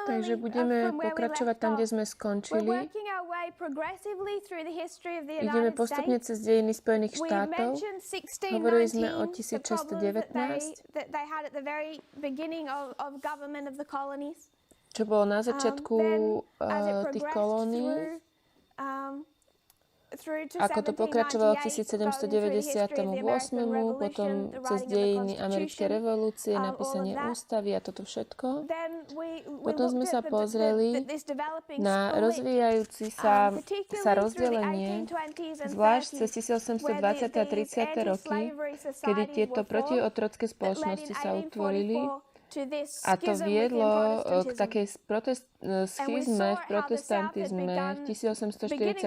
Takže budeme pokračovať tam, kde sme skončili. Ideme postupne cez dejiny Spojených štátov. Hovorili sme o 1619, čo bolo na začiatku tých kolónií. Ako to pokračovalo k 1798, potom cez dejiny americkej revolúcie, napísanie ústavy a toto všetko. Potom sme sa pozreli na rozvíjajúci sa rozdelenie, zvlášť cez 1820. a 30. roky, kedy tieto protiotrocké spoločnosti sa utvorili. A to viedlo k takej schizme v protestantizme v 1844.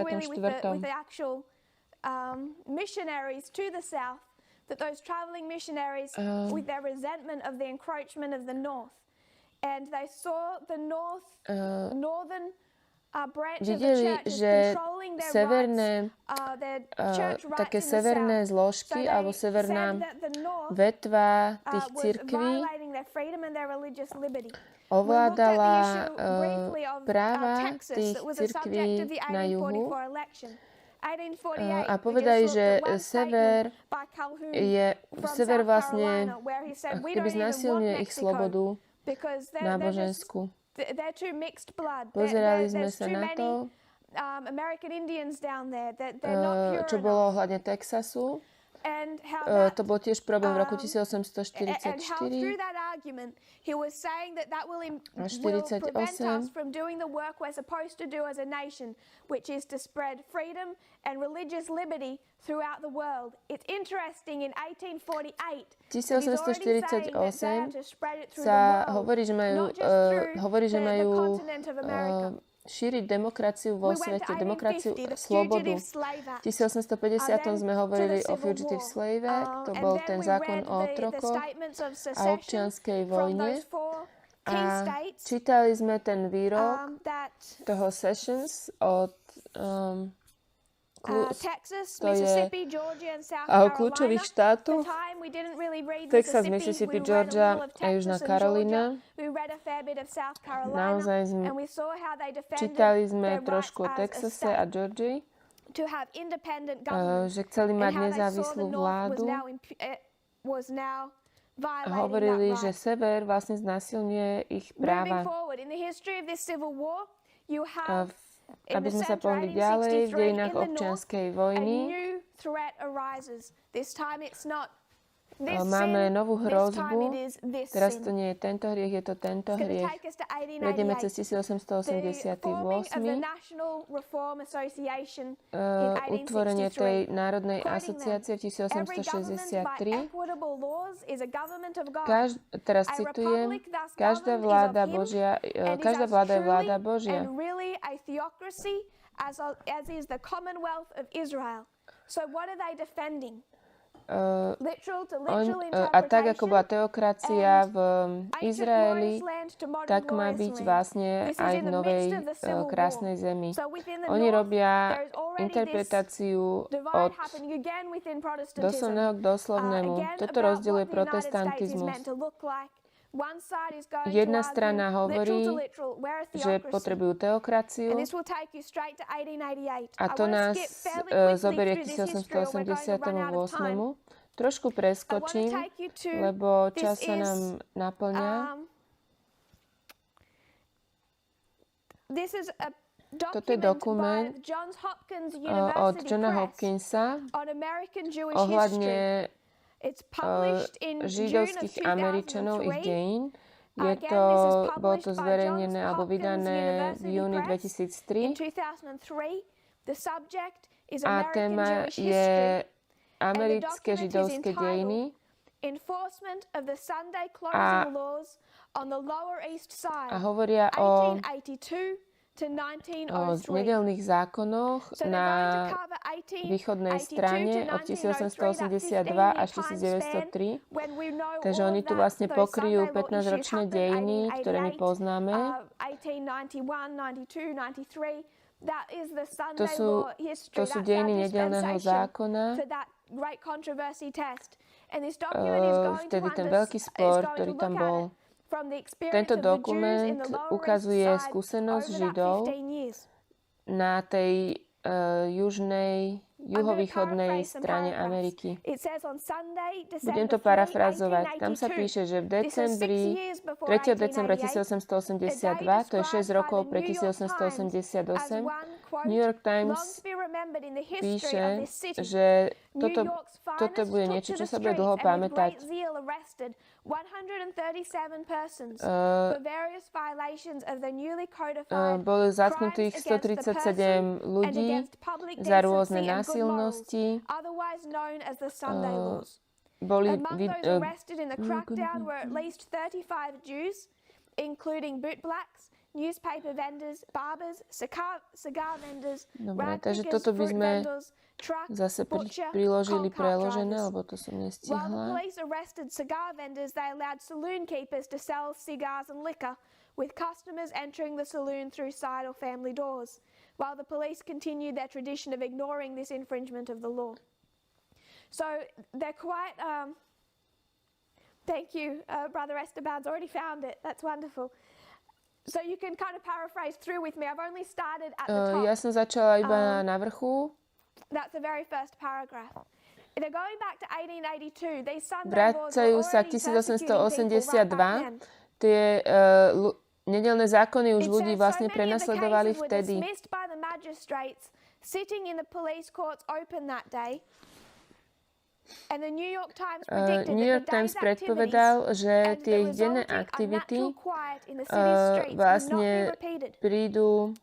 Videli, že také severné zložky alebo severná vetva tých cirkví ovládala práva tých cirkví na juhu a povedali, že sever vlastne keby znasilňuje ich slobodu náboženskú. Pozerali sme sa na to, čo bbylo ohľadne Texasu. To bol tiež problém v roku 1844 a 48. V 1848 sa hovorí, že majú šíriť demokraciu vo svete, demokraciu, slobodu. V 1850 sme hovorili o fugitive slave, to bol ten zákon o otrokoch a občianskej vojne. A čítali sme ten výrok toho Sessions od kľúčových štátov, Texas, Mississippi, Georgia a Južná Karolína. Naozaj čítali sme trošku o Texase a Georgii, že chceli mať nezávislú vládu a hovorili, že sever vlastne znásilňuje ich práva. Aby sme sa pohli ďalej v dejinách občianskej vojny. Máme novú hrozbu. Teraz to nie je tento hriech, je to tento hriech. Prejdeme cez 1888. Utvorenie tej Národnej asociácie v 1863. Teraz citujem, každá vláda je vláda Božia. A tak, ako bola teokracia v Izraeli, tak má byť vlastne aj v novej krásnej zemi. Oni robia interpretáciu od doslovného k doslovnému. Toto rozdieluje protestantizmus. Jedna strana hovorí, že potrebujú teokraciu a to nás zoberie k 1888. Trošku preskočím, lebo čas sa nám naplňa. Toto je dokument od Johna Hopkinsa ohľadne židovských Američanov, ich dejín. Bolo to zverejnené alebo vydané v júni 2003. A téma je americké židovské dejiny a hovoria o nedeľných zákonoch na východnej strane od 1882 až 1903. Takže oni tu vlastne pokryjú 15-ročné dejiny, ktoré my poznáme. To sú dejiny nedeľného zákona. Vtedy ten veľký spor, ktorý tam bol. Tento dokument ukazuje skúsenosť Židov na tej juhovýchodnej strane Ameriky. Budem to parafrazovať. Tam sa píše, že v decembri, 3. decembra 1882, to je 6 rokov pre 1888, New York Times píše, že toto bude niečo, čo sa bude dlho pamätať. Bolo zatknutých 137 ľudí za rôzne násilnosti. Boli newspaper vendors, barbers, cigar vendors, rag pickers, fruit vendors, truck, zase butcher, priložili coal cart preložené, drivers. lebo to som While the nestihla. police arrested cigar vendors, they allowed saloon keepers to sell cigars and liquor, with customers entering the saloon through side or family doors, while the police continued their tradition of ignoring this infringement of the law. So they're quite... Thank you, Brother Esteban's already found it. That's wonderful. So you can kind of paraphrase through with me. I've only started at the top. Ja som začala iba na vrchu. That's the very first paragraph. They're going back to 1882. These Sunday laws Vracajú were sa already persecuting people right 1882. back then. Tie nedeľné zákony už It ľudí says, vlastne so many of the prenasledovali cases were vtedy. dismissed by the magistrates sitting in the police courts open that day. And the New York Times predicted New York that the Times day's predpovedal, activities že and tie the ich denné resulting aktivity unnatural quiet in the city streets would not vlastne be repeated. prídu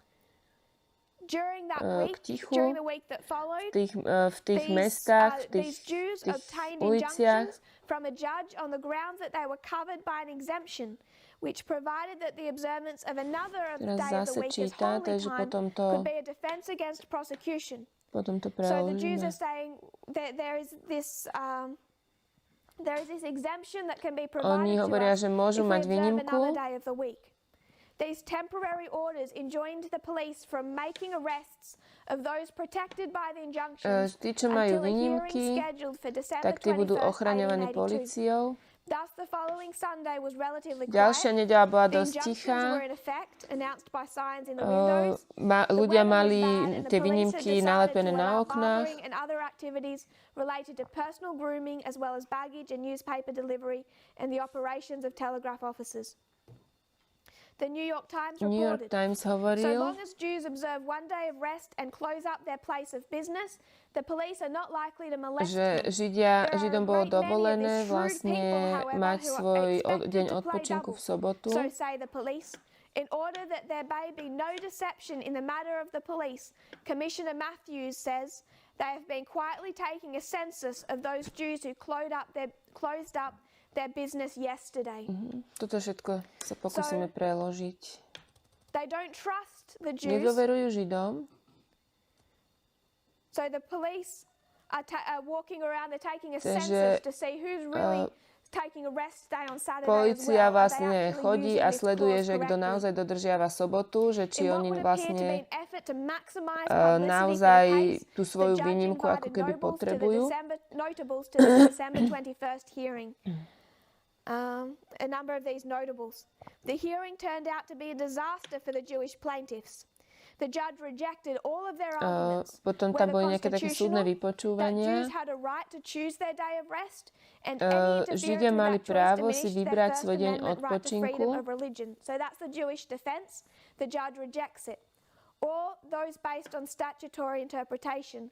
During that k week, tichu during the week that followed, v tých mestách, v these Jews tých obtained uliciach. injunctions from a judge on the grounds that they were covered by an exemption, which provided that the observance of another Teraz day of the zase week as číta, holy takže time potom could be a defense against prosecution. to So the Jews preložíme. are saying that there is this exemption that can be provided Oni to hovoria, us že môžu if we mať observe výnimku. another day of the week. These temporary orders enjoined the police from making arrests of those protected by the injunctions Tí, čo majú until a hearing výnimky, scheduled for December tak tí budú 21st, ochraňovaní 1882. políciou. Thus, the following Sunday was relatively Ďalšia quiet. nedeľa bola The dosť injunctions tichá. were in effect, announced by signs in the windows. Ľudia The weather mali was bad and the tie police had výnimky decided nalepené to na allow oknách. barbering and other activities related to personal grooming as well as baggage and newspaper delivery and the operations of telegraph offices. The New York Times New York reported, Times so hovoril, long as Jews observe one day of rest and close up their place of business, the police are not likely to molest že them. Židom bolo dovolené vlastne mať svoj deň odpočinku v sobotu. So say the police. In order that there may be no deception in the matter of the police, Commissioner Matthews says they have been quietly taking a census of those Jews who closed up their business yesterday. Toto všetko sa pokúsime preložiť. They don't trust the Jews. Nedôverujú Židom, So the police are walking around, they're taking a Takže, census to see who's really taking a rest day on Saturday polícia as well. Are they vlastne actually chodí using a this sleduje, clause že kto correctly? naozaj dodržiava sobotu, že či In what oni would appear to be vlastne an effort to maximize publicity naozaj for the case, tú the svoju judge výnimku ako invited keby potrebujú. notables to the December 21st hearing. A number of these notables. The hearing turned out to be a disaster for the Jewish plaintiffs. The judge rejected all of their arguments, Potom tam whether boli nejaké také súdne constitutional, that vypočúvania. Jews had a right to choose their day of rest, and any Židia interference with mali that choice právo si diminished their vybrať First svoj deň Amendment right to freedom odpočinku. of religion. So that's the Jewish defense. The judge rejects it. Or those based on statutory interpretation.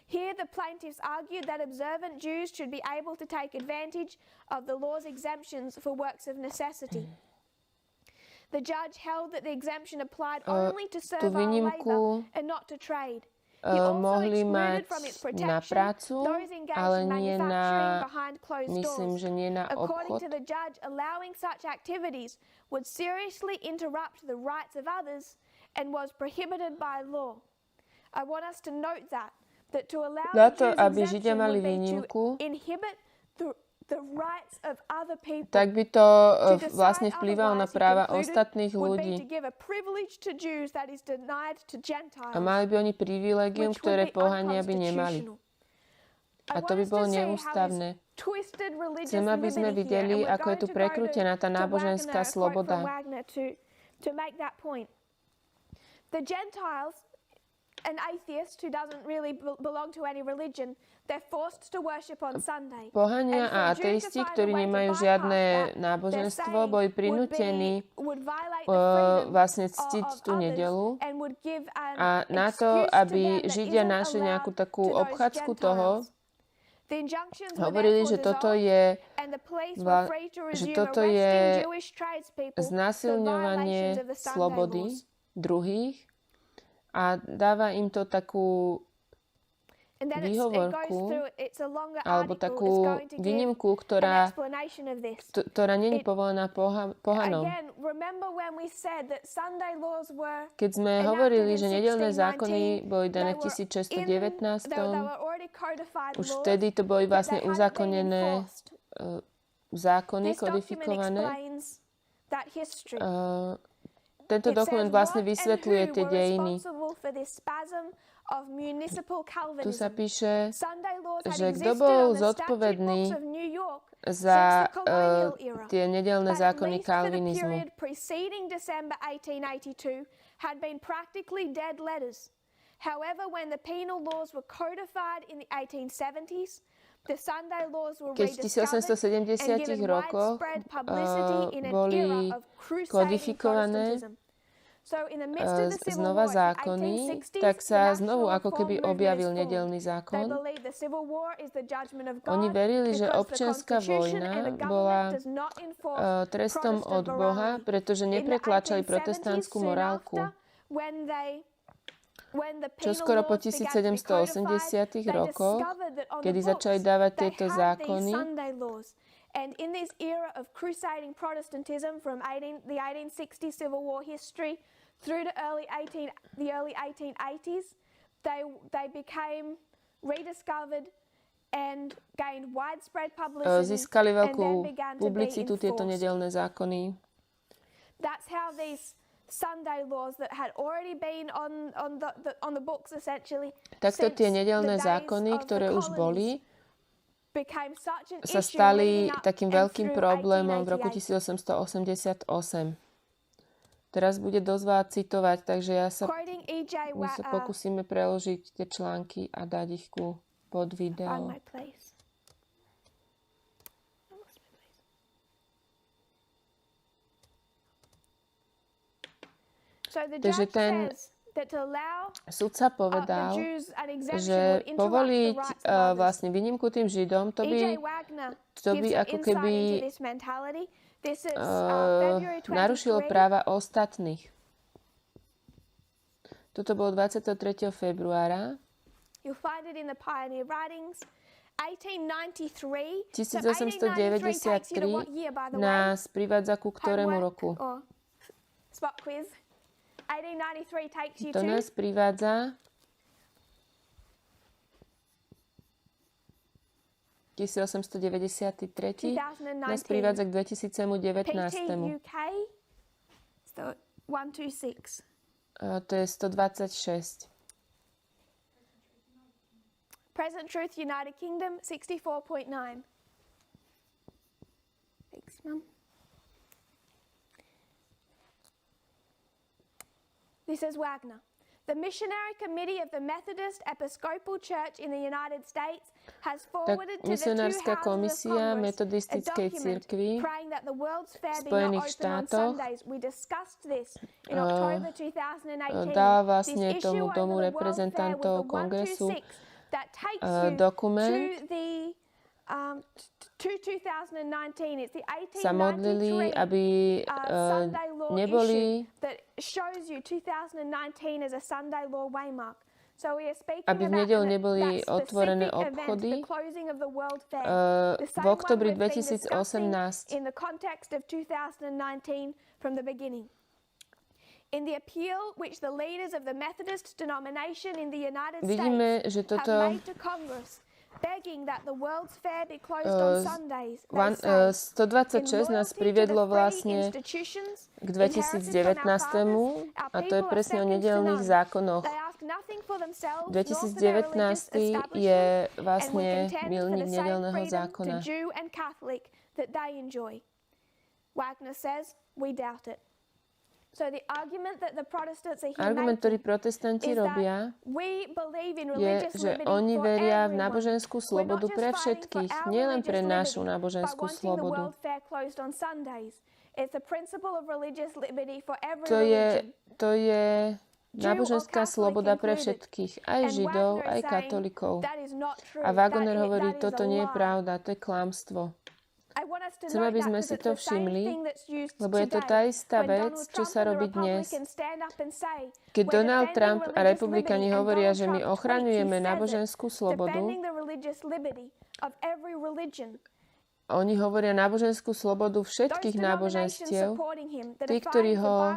Here, the plaintiffs argued that observant Jews should be able to take advantage of the law's exemptions for works of necessity. The judge held that the exemption applied only to servile labor and not to trade. He also Mohli excluded mať from its na protection prácu, those engaged ale in nie manufacturing na, behind closed myslím, doors. že nie na According obchod. to the judge, allowing such activities would seriously interrupt the rights of others and was prohibited by law. I want us to note that to allow Na the to, Jews aby Židia exemption mali would be to výnimku, inhibit the rights of other people. tak by to vlastne vplyvalo na práva ostatných ľudí. A mali by oni privilégium, ktoré pohania by nemali. A to by bolo neústavné. Chcem, aby sme videli, ako je tu prekrútená tá náboženská sloboda. The Gentiles, an atheist who doesn't really belong to any religion, they're forced to worship on Sunday. Pohania a ateisti, ktorí nemajú žiadne náboženstvo, boli prinútení vlastne ctiť tú nedeľu a na to, aby Židia našli nejakú takú obchádzku toho, hovorili, že toto je znásilňovanie slobody druhých a dáva im to takú výhovorku alebo takú výnimku, ktorá nie je povolená pohanom. Keď sme hovorili, že nedeľné zákony boli dané v 1619, už vtedy to boli vlastne uzákonené zákony, kodifikované. Tento dokument vlastne vysvetľuje tie dejiny. Tu sa píše, že kto bol zodpovedný za tie nedeľné zákony kalvinizmu. However, when the penal laws were codified in the 1870s, the Sunday laws were keď v 1870 rokoch boli kodifikované znova zákony, tak sa znovu ako keby objavil nedeľný zákon. Oni verili, že občianska vojna bola trestom od Boha, pretože nepretláčali protestantskú morálku. Čoskoro po 1780 rokoch, kedy začali dávať tieto zákony, and in this era of crusading Protestantism from the 1860 Civil War history through to the early 1880s, they became rediscovered and gained widespread publicity. Získali veľkú publicitu tieto nedeľné zákony. That's how these Sunday laws that had already been on the books essentially. Takto tie nedeľné zákony, ktoré už boli, sa stali takým veľkým problémom v roku 1888. Teraz bude dosť veľa citovať, takže my sa pokúsime preložiť tie články a dať ich pod video. Takže ten sudca povedal, že povoliť vlastne výnimku tým Židom, to by ako keby narušilo práva ostatných. Toto bolo 23. februára. 1893 nás privádza ku ktorému roku? To nás privádza 1893, nás privádza k 2019. To je 126. Present Truth United Kingdom 64.9. Thanks, Mum. This is Wagner. The Missionary Committee of the Methodist Episcopal Church in the United States has forwarded to the two houses of Congress a document praying that the World's Fair be not open on Sundays. We discussed this in October 2018. Dá vlastne tomu domu reprezentantov kongresu dokument, sa modlili, aby neboli aby v nedeľu neboli otvorené obchody v oktobri 2018. Vidíme, že toto 126 nás priviedlo vlastne k 2019. A to je presne o nedeľných zákonoch. 2019 je vlastne milník nedeľného zákona. Argument, ktorý protestanti robia, je, že oni veria v náboženskú slobodu pre všetkých, nielen pre našu náboženskú slobodu. To je náboženská sloboda pre všetkých, aj Židov, aj katolíkov. A Wagner hovorí, toto nie je pravda, to je klamstvo. Chcem, aby sme si to všimli, lebo je to tá istá vec, čo sa robí dnes. Keď Donald Trump a republikáni hovoria, že my ochraňujeme náboženskú slobodu, oni hovoria náboženskú slobodu všetkých náboženstiev, tí, ktorí ho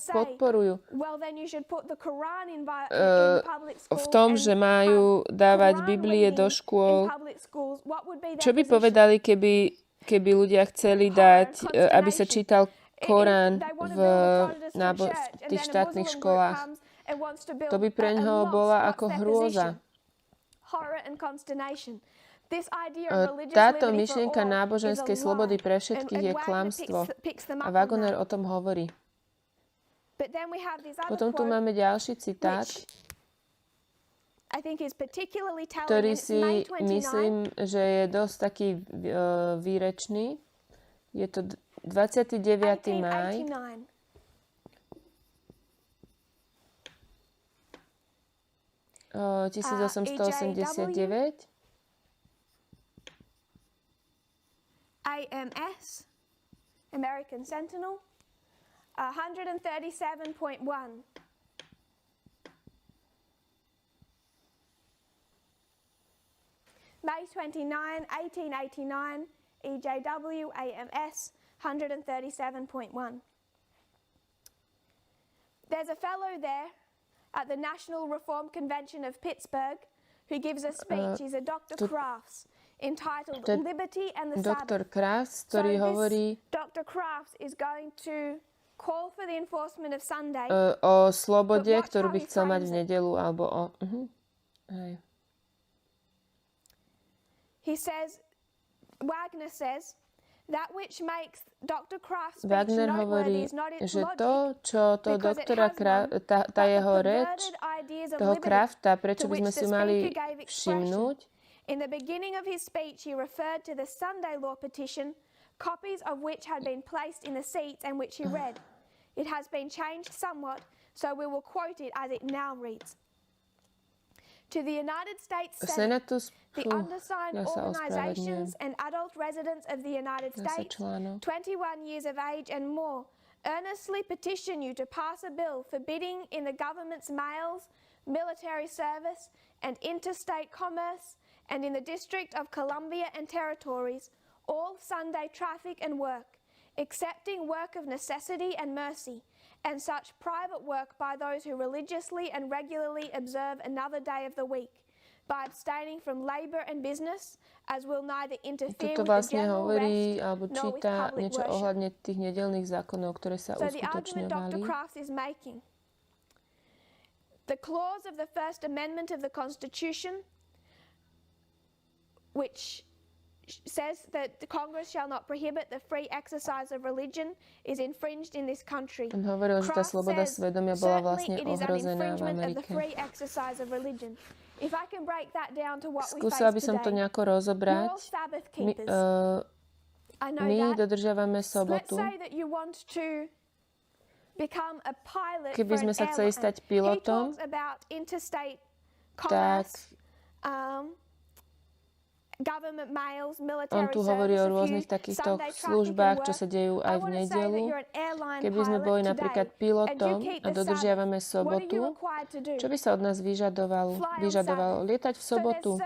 podporujú v tom, že majú dávať Biblie do škôl. Čo by povedali, keby ľudia chceli dať, aby sa čítal Korán v tých štátnych školách? To by pre ňoho bola ako hrôza. Táto myšlienka náboženskej slobody pre všetkých je klamstvo. A Wagner o tom hovorí. Potom tu máme ďalší citát, ktorý si myslím, že je dosť taký výrečný. Je to 29. máj. Uh, 1889. AMS, American Sentinel, 137.1. May 29, 1889, EJW, AMS, 137.1. There's a fellow there at the National Reform Convention of Pittsburgh who gives a speech. He's a Dr. Crafts. Entitled Liberty and the Sabbath. Dr. Crafts, ktorý hovorí Dr. Crafts is going to call for the enforcement of Sunday. O slobode, ktorú by chcel mať v nedeľu, alebo o... Hej. He says, Wagner says, that which makes Dr. Crafts Wagner hovorí, že to, čo to doktora tá jeho reč, toho Crafta, prečo by sme si mali všimnúť, in the beginning of his speech, he referred to the Sunday law petition, copies of which had been placed in the seats and which he read. It has been changed somewhat, so we will quote it as it now reads. To the United States Senate, the undersigned organizations and adult residents of the United States, 21 years of age and more, earnestly petition you to pass a bill forbidding in the government's mails, military service, and interstate commerce, and in the District of Columbia and Territories, all Sunday traffic and work, excepting work of necessity and mercy, and such private work by those who religiously and regularly observe another day of the week, by abstaining from labor and business, as will neither interfere with the general rest, nor with public niečo worship. ohľadne tých nedeľných zákonov, ktoré sa So the argument uskutočňovali. Dr. Crafts is making, the clause of the First Amendment of the Constitution, which says that the Congress shall not prohibit the free exercise of religion, is infringed in this country. On hovoril, že tá sloboda svedomia bola vlastne ohrozená v Amerike. Skúsila by som to nejako rozobrať. My dodržiavame sobotu. Keby sme sa chceli stať pilotom, tak on tu hovorí o rôznych takýchto službách, čo sa dejú aj v nedeľu. Keby sme boli napríklad pilotom a dodržiavame sobotu, čo by sa od nás vyžadovalo? Lietať v sobotu.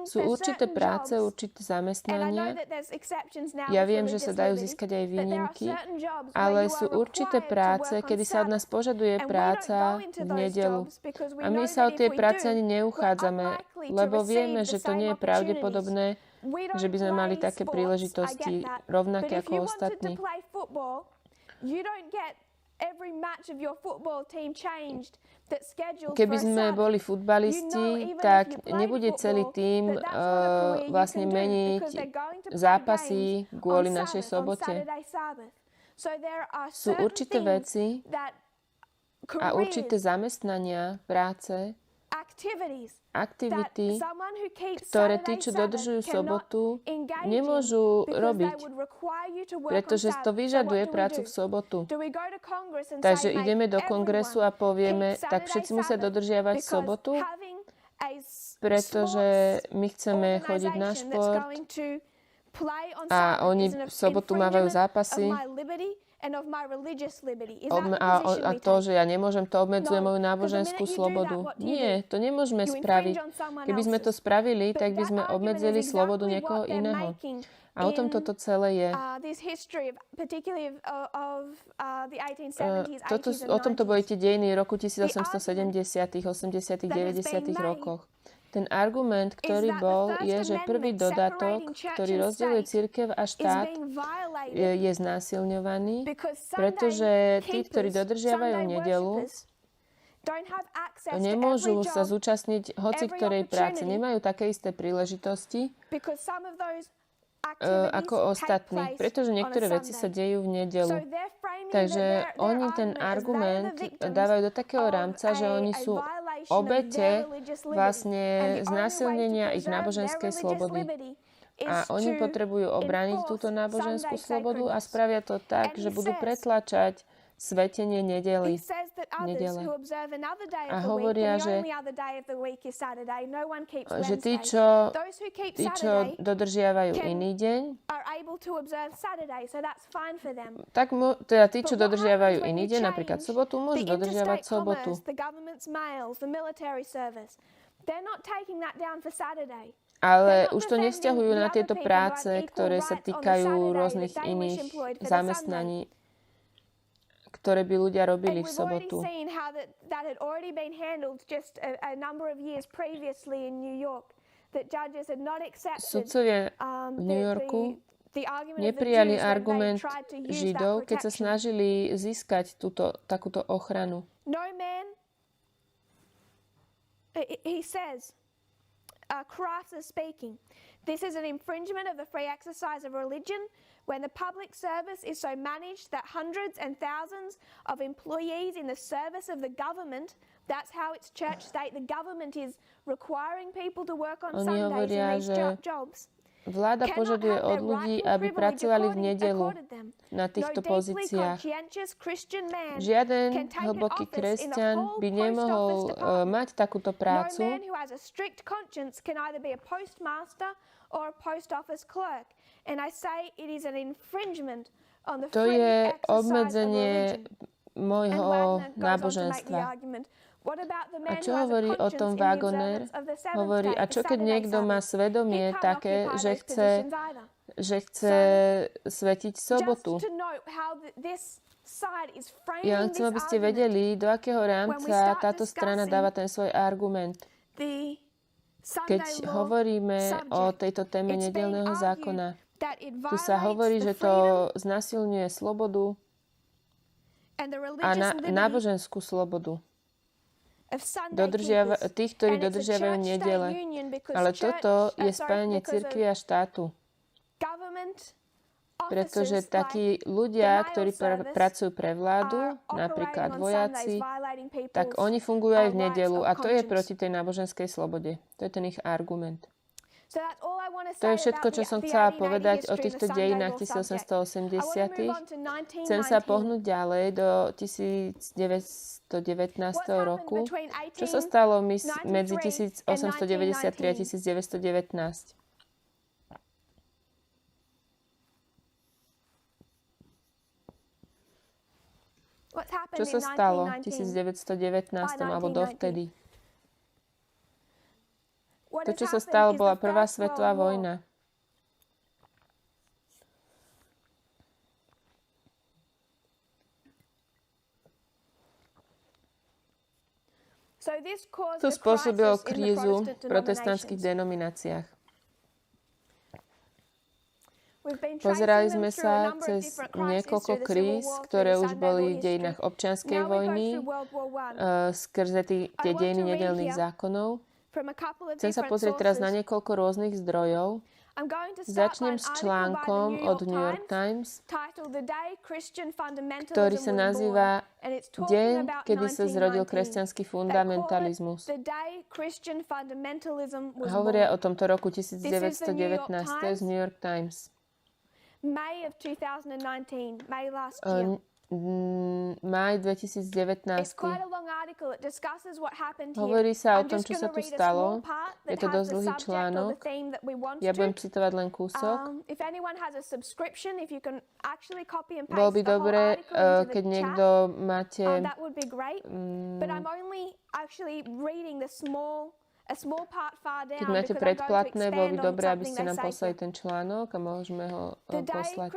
Sú určité práce, určité zamestnania. Ja viem, že sa dajú získať aj výnimky, ale sú určité práce, kedy sa od nás požaduje práca v nedeľu. A my sa o tie práce ani neuchádzame, lebo vieme, že to nie je pravdepodobné, že by sme mali také príležitosti rovnaké ako ostatní. Keby sme boli futbalisti, tak nebude celý tím vlastne meniť zápasy kvôli našej sobote. Sú určité veci a určité zamestnania, práce, aktivity, ktoré tí, čo dodržujú sobotu, nemôžu robiť, pretože to vyžaduje prácu v sobotu. Takže ideme do kongresu a povieme, tak všetci musia dodržiavať sobotu, pretože my chceme chodiť na šport a oni v sobotu mávajú zápasy. A to, že ja nemôžem, to obmedzuje moju náboženskú slobodu. Nie, to nemôžeme spraviť. Keby sme to spravili, tak by sme obmedzili slobodu niekoho iného. A o tom toto celé je. O tomto boli tie dejiny roku 1870., 80., 90., 90. rokoch. Ten argument, ktorý bol, je, že prvý dodatok, ktorý rozdeľuje cirkev a štát, je znásilňovaný, pretože tí, ktorí dodržiavajú nedeľu, nemôžu sa zúčastniť hoci ktorej práce, nemajú také isté príležitosti ako ostatní, pretože niektoré veci sa dejú v nedeľu. Takže oni ten argument dávajú do takého rámca, že oni sú obete vlastne znásilnenia ich náboženskej slobody. A oni potrebujú obrániť túto náboženskú slobodu a spravia to tak, že budú pretlačať svetenie nedele. A hovoria, že tí, čo dodržiavajú iný deň, tak teda tí, čo dodržiavajú iný deň, napríklad sobotu, môžu dodržiavať sobotu. Ale už to nevzťahujú na tieto práce, ktoré sa týkajú rôznych iných zamestnaní, ktoré by ľudia robili v sobotu. Sudcovia v New Yorku neprijali argument Židov, keď sa snažili získať takúto ochranu. He says, Crafts is speaking. This is an infringement of the free exercise of religion when the public service is so managed that hundreds and thousands of employees in the service of the government, that's how it's church state, the government is requiring people to work on Sundays in these jobs. Vláda požaduje od ľudí, aby pracovali v nedeľu na týchto pozíciách. Žiaden hlboký kresťan by nemohol mať takúto prácu. To je obmedzenie môjho náboženstva. A čo hovorí o tom Wagner? Hovorí, a čo keď niekto má svedomie také, že chce svetiť sobotu? Ja len chcem, aby ste vedeli, do akého rámca táto strana dáva ten svoj argument. Keď hovoríme o tejto téme nedeľného zákona, tu sa hovorí, že to znasilňuje slobodu a náboženskú slobodu. Tých, ktorí dodržiavajú nedele. Ale toto je spájanie cirkvi a štátu. Pretože takí ľudia, ktorí pracujú pre vládu, napríklad vojaci, tak oni fungujú aj v nedeľu a to je proti tej náboženskej slobode. To je ten ich argument. To je všetko, čo som chcela povedať o týchto dejinách 1880. Chcem sa pohnúť ďalej do 1919 roku. Čo sa stalo medzi 1893 a 1919? Čo sa stalo v 1919 alebo dovtedy? To, čo sa stalo, bola Prvá svetová vojna. To spôsobilo krízu v protestantských denomináciách. Pozerali sme sa cez niekoľko kríz, ktoré už boli v dejinách občianskej vojny, skrze tie dejiny nedeľných zákonov. Chcem sa pozrieť teraz na niekoľko rôznych zdrojov. Začnem s článkom od New York Times, ktorý sa nazýva Deň, kedy sa zrodil kresťanský fundamentalizmus. Hovoria o tomto roku 1919, to je z New York Times. Máj 2019. Hovorí sa o tom, čo sa tu stalo. Je to dosť dlhý článok. Ja budem citovať len kúsok. Bolo by dobré, keď niekto máte... Keď máte predplatné, bolo by dobré, aby ste nám poslali ten článok a môžeme ho poslať.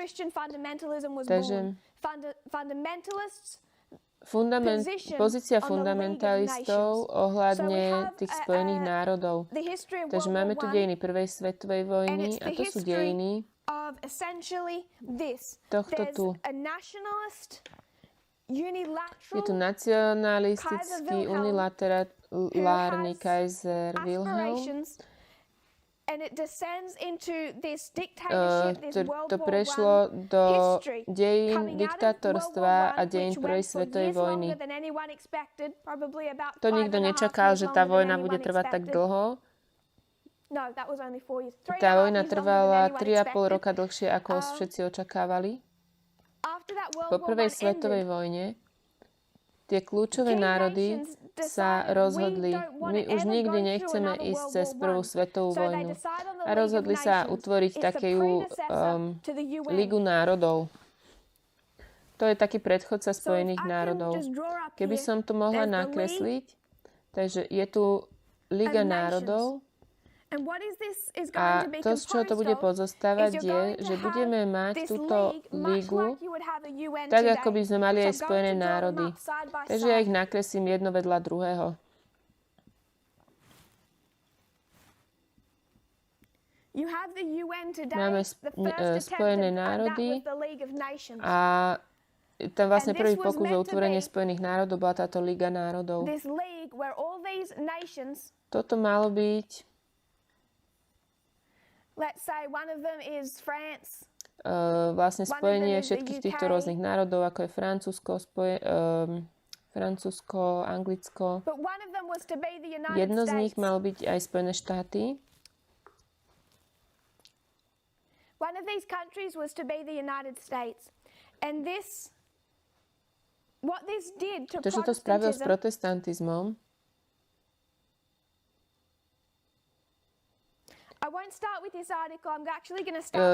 Takže pozícia fundamentalistov ohľadne tých Spojených národov. Takže máme tu dejiny prvej svetovej vojny a to sú dejiny tohto tu. Je tu nacionalistický, unilaterálny kajzer Wilhelm. To prešlo do dejín diktátorstva a dejín prvej svetovej vojny. To nikto nečakal, že tá vojna bude trvať tak dlho. Tá vojna trvala 3,5 roka dlhšie, ako všetci očakávali. Po prvej svetovej vojne tie kľúčové národy sa rozhodli, my už nikdy nechceme ísť cez prvú svetovú vojnu. A rozhodli sa utvoriť takú Ligu národov. To je taký predchodca Spojených národov. Keby som to mohla nakresliť, takže je tu Liga národov a to, z čoho to bude pozostávať, je, že budeme mať túto ligu tak, ako by sme mali aj Spojené národy. Takže ja ich nakreslím jedno vedľa druhého. Máme Spojené národy a tam vlastne prvý pokus o utvorenie Spojených národov bola táto Liga národov. Toto malo byť vlastne spojenie všetkých týchto rôznych národov, ako je Francúzsko, Anglicko. Jedno z nich malo byť aj Spojené štáty. To, čo to spravilo s protestantizmom,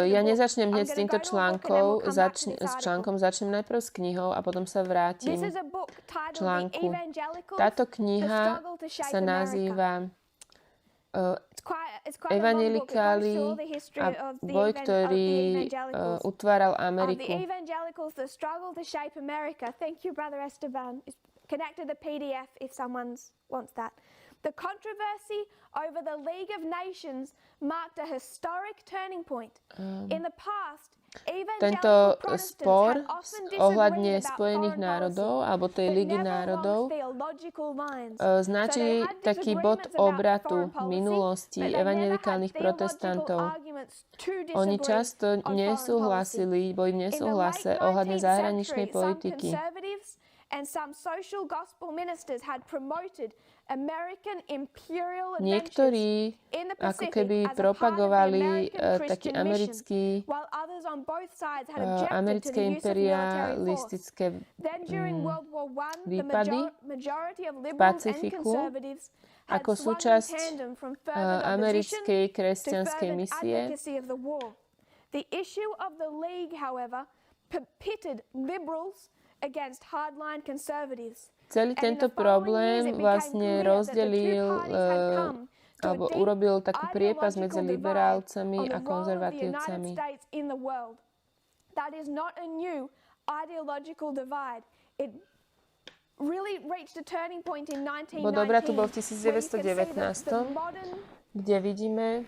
ja nezačnem hneď s týmto článkom, začnem najprv s knihou a potom sa vrátim k článku. Táto kniha sa nazýva Evangelikáli a boj, ktorý utváral Ameriku. The controversy over the League of Nations marked a historic turning point. In the past, tento spor ohľadne Spojených národov alebo tej Ligy národov značí taký bod obratu v minulosti evangelikálnych protestantov. Oni často nesúhlasili, boli v nesúhlase ohľadne zahraničnej politiky. Niektorí ako keby propagovali taký americké imperialistické výpady v Pacifiku ako súčasť americkej kresťanskej misie. The issue of the League, however, pitted liberals against hardline conservatives. Celý tento problém vlastne rozdelil alebo urobil takú priepas medzi liberálcami a konzervatívcami. That is not a new ideological divide. It really reached a turning point in 1919. Bod obratu bol v 1919, kde vidíme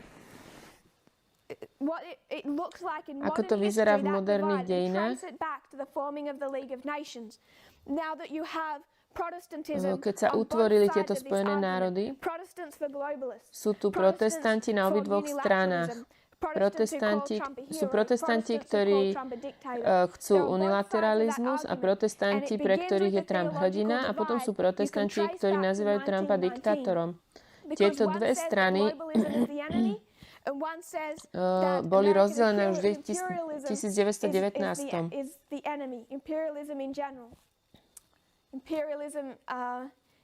it looks like in Ako modern to vyzerá history, v that moderných divide, and dejinách, trace it back to the forming of the League of Nations. Now that you have Protestantism keď sa on both utvorili sides tieto of this Spojené argument, národy, Protestants for globalists, sú tu protestanti na obidvoch stranách. Sú protestanti, ktorí chcú unilateralizmus a protestanti, pre ktorých je Trump hrdina, a potom sú protestanti, ktorí nazývajú Trumpa diktátorom. Tieto dve strany boli rozdelené už v 1919. Imperialism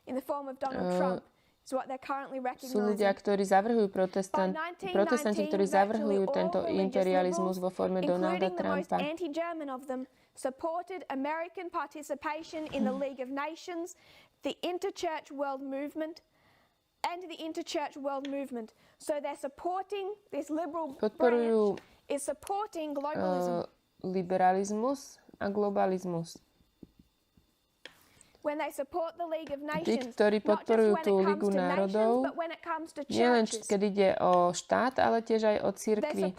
in the form of Donald Trump is what they're currently recognizing. Sú ľudia, ktorí zavrhujú protestanti, ktorí zavrhujú tento imperializmus vo forme Donalda Trumpa. Anti-German of them supported American participation in the League of Nations, the Interchurch World Movement, and the Interchurch World Movement. So they're supporting this liberal branch is supporting globalism. Liberalizmus a globalizmus. Tí, ktorí podporujú tú Ligu národov, nie len keď ide o štát, ale tiež aj o cirkvi.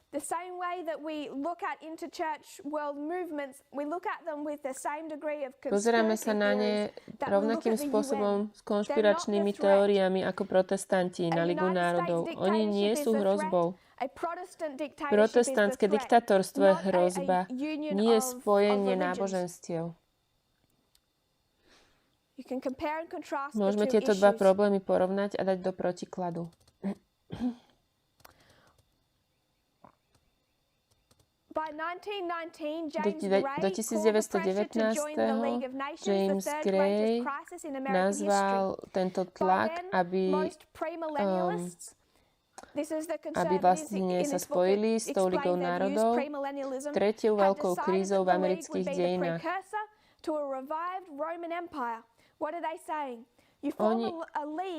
The same way that we look at interchurch world movements, we look at them with the same degree of Pozeráme sa na ne rovnakým spôsobom s konšpiračnými teóriami ako protestanti na Ligu národov. Oni nie sú hrozbou. Protestantské diktátorstvo je hrozba, nie spojenie náboženstiev. Môžeme tieto dva problémy porovnať a dať do protikladu. Do 1919. James Gray nazval tento tlak, aby vlastne sa spojili s tou Ligou národov, tretiu veľkou krízou v amerických dejinách.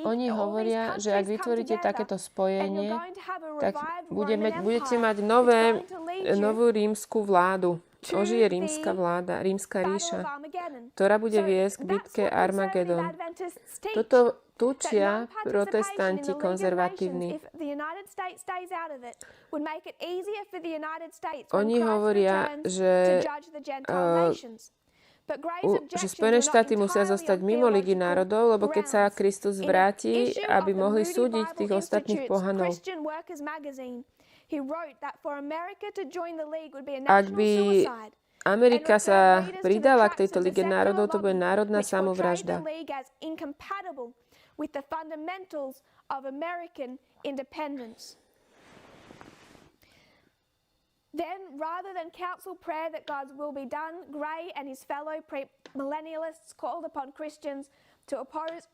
Oni hovoria, že ak vytvoríte takéto spojenie, tak budete mať novú rímsku vládu. Ožije rímska vláda, rímska ríša, ktorá bude viesť k bitke Armagedon. Toto tučia protestanti konzervatívni. Oni hovoria, že Spojené štáty musia zostať mimo Ligy národov, lebo keď sa Kristus vráti, aby mohli súdiť tých ostatných pohanov. Ak by Amerika sa pridala k tejto Lige národov, to bude národná samovražda. Then, rather than counsel prayer that God's will be done, Gray and his fellow millennialists called upon Christians to oppose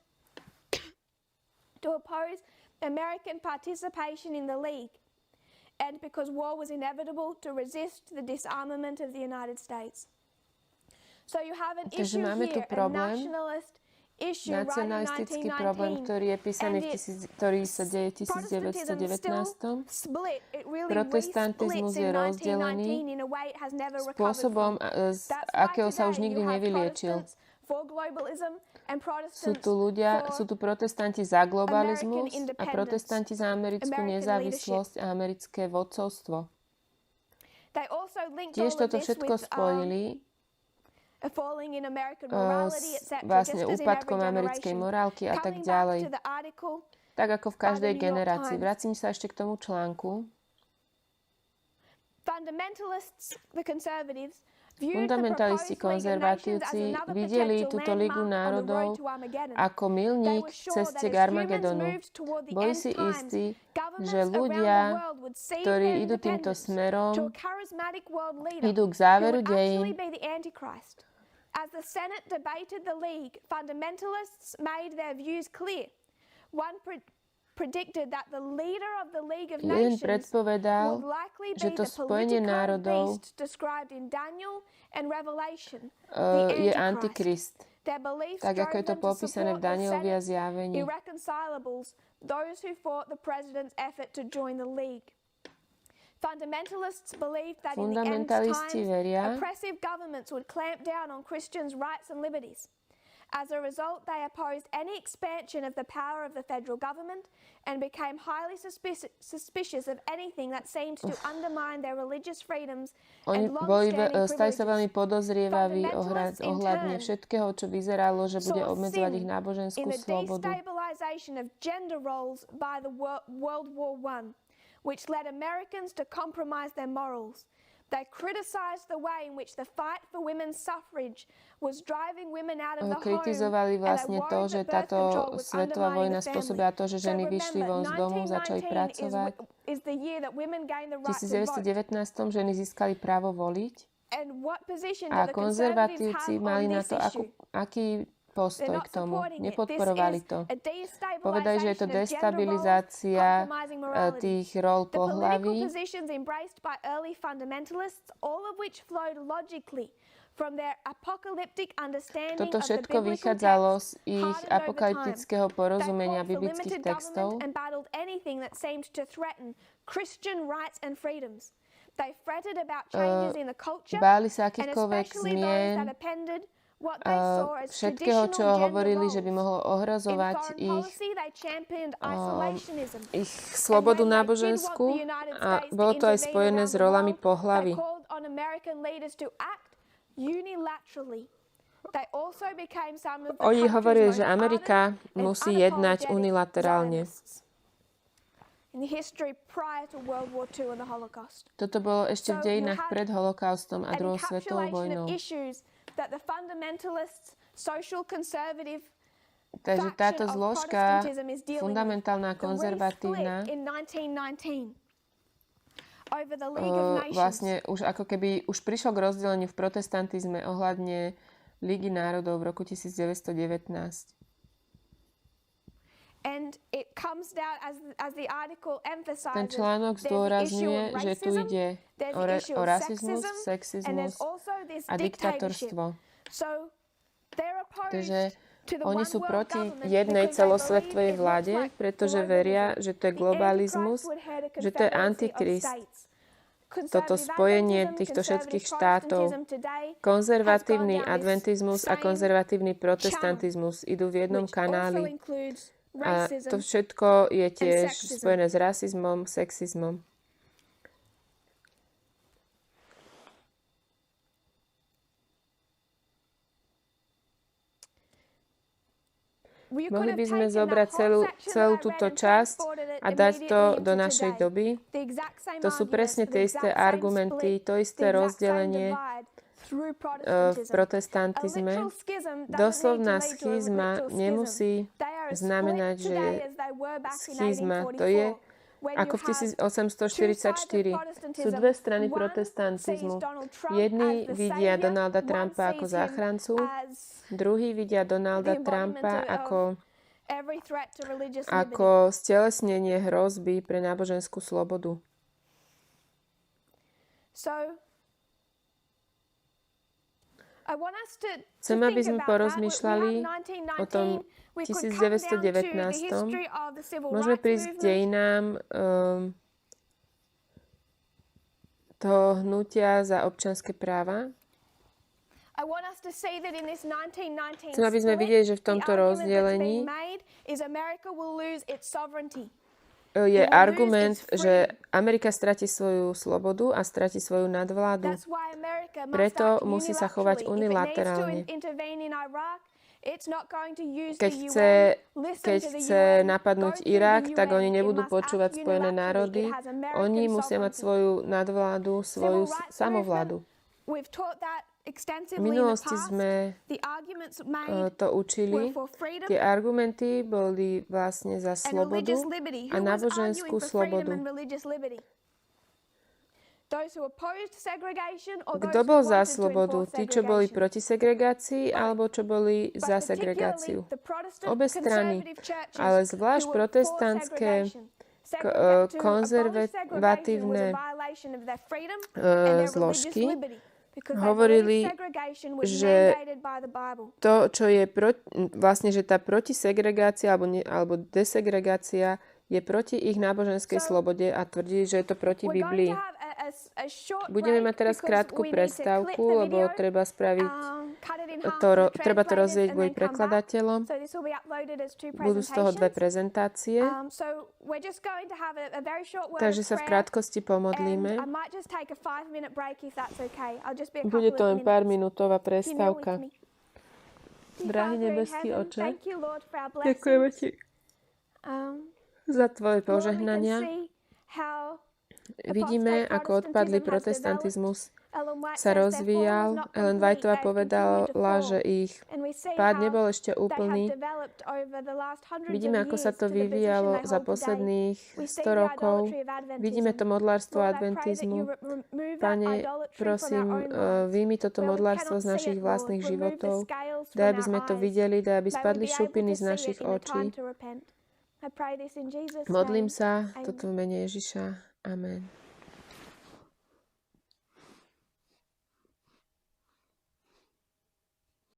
American participation in the League, and because war was inevitable, to resist the disarmament of the United States. So you have an issue here, a nationalist issue, nacionalistický problém, ktorý je písaný, ktorý sa deje v 1919. Protestantizmus je rozdelený spôsobom, z akého sa už nikdy nevyliečil. Sú tu protestanti za globalizmus a protestanti za americkú nezávislosť a americké vodcovstvo. Tiež toto všetko spojili vlastne úpadkom americkej morálky a tak ďalej. Tak ako v každej generácii. Vracím sa ešte k tomu článku. Fundamentalisti konzervatívci videli túto Ligu národov ako milník v ceste k Armagedonu. Boli si istí, že ľudia, ktorí idú týmto smerom, idú k záveru dejín. As the Senate debated the League, fundamentalists made their views clear. One predicted that the leader of the League of Nations predpovedal, would likely že be to the spojenie political národov beast described in Daniel and Revelation, je Antikrist. Tak ako je to popísané v Danielovi a Zjavení. Irreconcilables, those who fought the president's effort to join the League. Fundamentalists believe that in the end times, oppressive governments would clamp down on Christians' rights and liberties. As a result, they opposed any expansion of the power of the federal government and became highly suspicious of anything that seemed to undermine their religious freedoms Oni and long-standing stali sa veľmi privileges. podozrievaví ohľadne všetkého, čo vyzeralo, že bude obmedzovať ich náboženskú In the slobodu. destabilization of gender roles by the World War I, which led Americans to compromise their morals. They criticized the way in which the fight for women's suffrage was driving women out of the home. Kritizovali vlastne to, že táto svetová vojna spôsobila to, že ženy vyšli von z domu, začali pracovať. V 1919 ženy získali právo voliť a konzervatívci mali na to aký postoj k tomu. Nepodporovali to. Povedali, že je to destabilizácia tých rol pohlaví. Toto všetko vychádzalo z ich apokalyptického porozumenia biblických textov. Báli sa akýchkoľvek zmien, všetkého, čo hovorili, že by mohlo ohrozovať ich slobodu náboženskú, a bolo to aj spojené s rolami pohlavy. Oni hovorili, že Amerika musí jednať unilaterálne. Toto bolo ešte v dejinách pred holokaustom a druhou svetovou vojnou. Takže táto zložka, fundamentálna konzervatívna, vlastne už ako keby už prišlo k rozdeleniu v protestantizme ohľadne Ligy národov v roku 1919. Ten článok zdôrazňuje, že tu ide o rasizmus, sexizmus a diktatorstvo. Takže oni sú proti jednej celosvetovej vláde, pretože veria, že to je globalizmus, že to je antikrist. Toto spojenie týchto všetkých štátov. Konzervatívny adventizmus a konzervatívny protestantizmus idú v jednom kanáli. A to všetko je tiež spojené s rasizmom, sexizmom. Mohli by sme zobrať celú túto časť a dať to do našej doby. To sú presne tie isté argumenty, to isté rozdelenie v protestantizme. Doslovná schizma nemusí znamenať, že je schizma. To je ako v 1844. Sú dve strany protestantizmu. Jedni vidia Donalda Trumpa ako záchrancu, druhí vidia Donalda Trumpa ako stelesnenie hrozby pre náboženskú slobodu. Chcem, aby sme porozmýšľali o tom 1919. Môžeme prísť k dejinám toho hnutia za občianske práva. Chcem, aby sme videli, že v tomto rozdelení je argument, že Amerika stratí svoju slobodu a stratí svoju nadvládu. Preto musí sa chovať unilaterálne. Keď chce napadnúť Irak, tak oni nebudú počúvať Spojené národy. Oni musia mať svoju nadvládu, svoju samovládu. V minulosti sme to učili. Tie argumenty boli vlastne za slobodu a náboženskú slobodu. Kto bol za slobodu? Tí, čo boli proti segregácii, alebo čo boli za segregáciu? Obe strany. Ale zvlášť protestantské konzervatívne zložky hovorili, že to, čo je vlastne, že tá protisegregácia alebo desegregácia je proti ich náboženskej slobode a tvrdí, že je to proti Biblii. Budeme mať teraz krátku prestávku, lebo treba spraviť treba to rozvieť kvôli prekladateľom. Budú z toho dve prezentácie. Takže sa v krátkosti pomodlíme. Bude to len pár minútová prestávka. Drahý nebeský Oče, ďakujeme Ti za Tvoje požehnania. Vidíme, ako odpadlý protestantizmus sa rozvíjal. Ellen Whiteová povedala, že ich pád nebol ešte úplný. Vidíme, ako sa to vyvíjalo za posledných 100 rokov. Vidíme to modlárstvo adventizmu. Pane, prosím, vyjmi toto modlárstvo z našich vlastných životov. Daj, aby sme to videli, daj, aby spadli šupiny z našich očí. Modlím sa toto v mene Ježiša. Amen.